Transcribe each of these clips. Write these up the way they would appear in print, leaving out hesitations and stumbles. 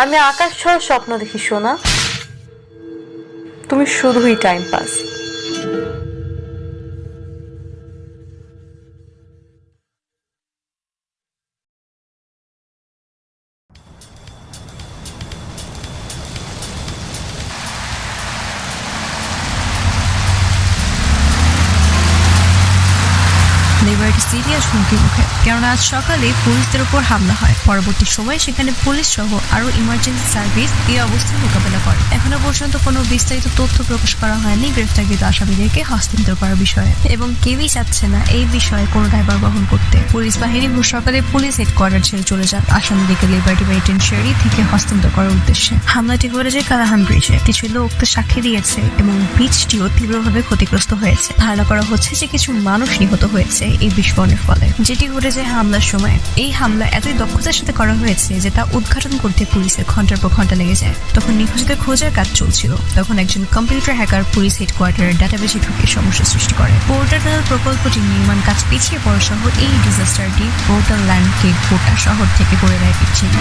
আমি আকাশ ছোঁয়ার স্বপ্ন দেখি সোনা, তুমি শুধুই টাইম পাস। লিবার্টি সিরিয়াস হুমকির মুখে, কেননা আজ সকালে পুলিশদের উপর হামলা হয়। পরবর্তী সময়ে সেখানে পুলিশ সহ আরো ইমার্জেন্সি সার্ভিস এই অবস্থার মোকাবেলা করে। এখনো পর্যন্ত কোনো বিস্তারিত তথ্য প্রকাশ করা হয়নি গ্রেফতারকৃত আসামিদেরকে হস্তান্তর করার বিষয়ে, এবং কেউই চাচ্ছে না এই বিষয়ে কোনো দায়ভার বহন করতে। পুলিশ বাহিনী ভোর সকালে পুলিশ হেডকোয়ার্টার ছেড়ে চলে যান আসামিদেরকে লিবার্টি পেনিটেনশিয়ারি থেকে হস্তান্তর করার উদ্দেশ্যে। হামলাটি ঘটেছে কালাহাম ব্রিজে। কিছু লোক তা সাক্ষী দিয়েছে এবং ব্রিজটিও তীব্রভাবে ক্ষতিগ্রস্ত হয়েছে। ধারণা করা হচ্ছে যে কিছু মানুষ নিহত হয়েছে এই বিস্ফোরণের ফলে, যেটি ঘটেছে হামলার সময়। এই হামলা এতই দক্ষতার সাথে করা হয়েছে যে তা উদ্ঘাটন করতে পুলিশের ঘন্টার পর ঘন্টা লেগে যায়। তখন নিখোঁজদের খোঁজার কাজ চলছিল, তখন একজন কম্পিউটার হ্যাকার পুলিশ হেডকোয়ার্টারের ডাটাবেসে ঢুকে সমস্যা সৃষ্টি করে। পোর্টাল প্রকল্পটির নির্মাণ কাজ পিছিয়ে পড়া সহ এই ডিজাস্টারটি পোর্টাল ল্যান্ডকে গোটা শহর থেকে করে দেয় বিচ্ছিন্ন।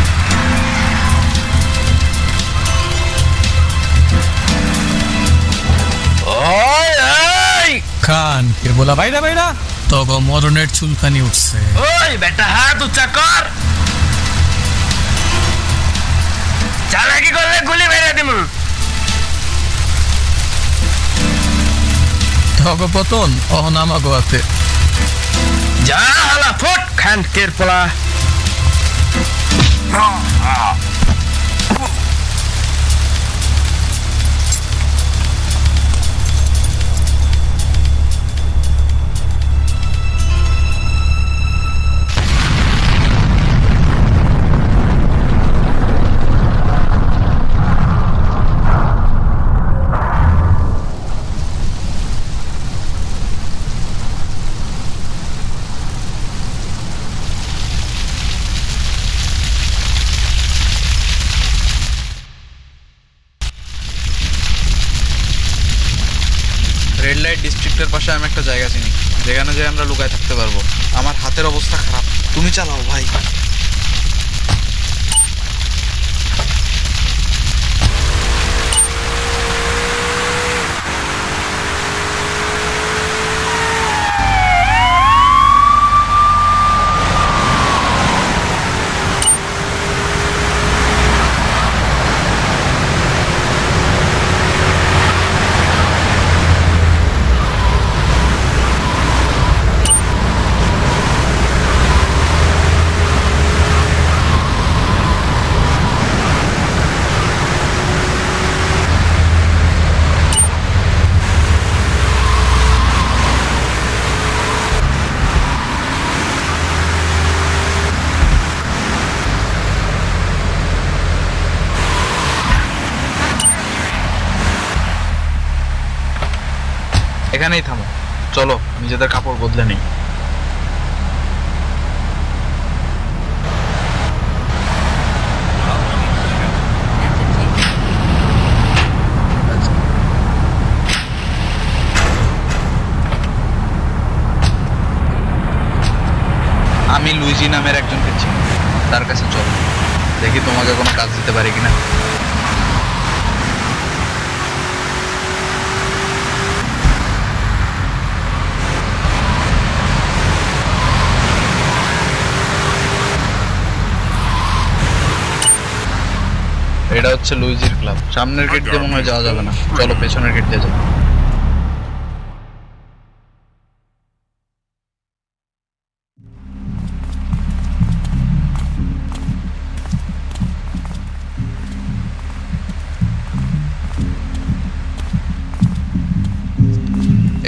খান কে বলা বাইরা বাইরা তগো মরণের চুলকানি উঠছে। ওই বেটা হাত উঁচা কর, চালাকি করলে গুলি মেরে দিমু। তগো পতন অহনামা গোয়াতে যা হালা ফুট খানকের পোলা। রেড লাইট ডিস্ট্রিক্টের পাশে আমি একটা জায়গা চিনি, যেখানে যে আমরা লুকায় থাকতে পারবো। আমার হাতের অবস্থা খারাপ, তুমি চালাও ভাই। এখানেই থামো, চলো নিজেদের কাপড় বদলে নেই। আমি লুইজি নামের একজনকে চিনি, তার কাছে চলো, দেখি তোমাকে কোনো কাজ দিতে পারি কিনা। এটা হচ্ছে লুইজির ক্লাব। সামনের গেট দিয়ে মনে হয় যাওয়া যাবে না, চলো পেছনের গেট দিয়ে যাবো।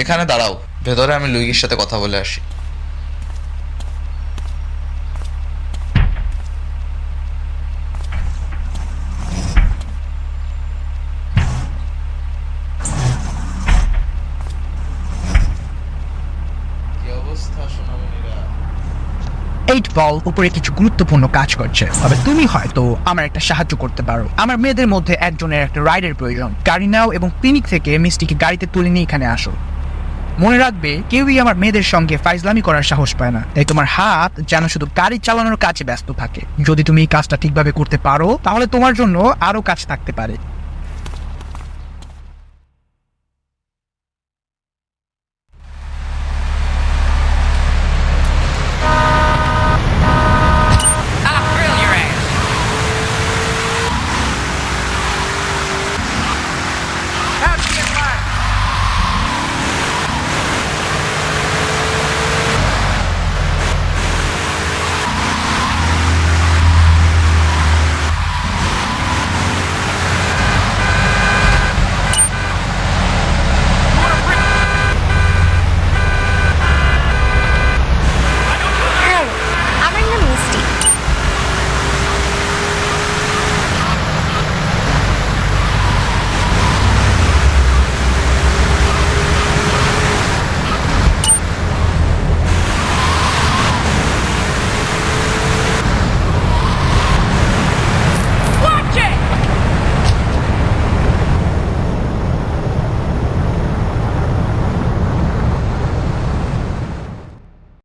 এখানে দাঁড়াও, ভেতরে আমি লুইগির সাথে কথা বলে আসি। কি অবস্থা সোনামণিরা? 8 বল উপরে কিছু গুরুত্বপূর্ণ কাজ করছে, তবে তুমি হয়তো আমার একটা সাহায্য করতে পারো। আমার মেয়েদের মধ্যে একজনের একটা রাইডের প্রয়োজন। গাড়ি নাও এবং ক্লিনিক থেকে মিষ্টিকে গাড়িতে তুলে নিয়ে এখানে আসো। মনে রাখবে কেউই আমার মেয়েদের সঙ্গে ফাইজলামি করার সাহস পায় না, তাই তোমার হাত যেন শুধু গাড়ি চালানোর কাজে ব্যস্ত থাকে। যদি তুমি এই কাজটা ঠিকভাবে করতে পারো তাহলে তোমার জন্য আরো কাজ থাকতে পারে।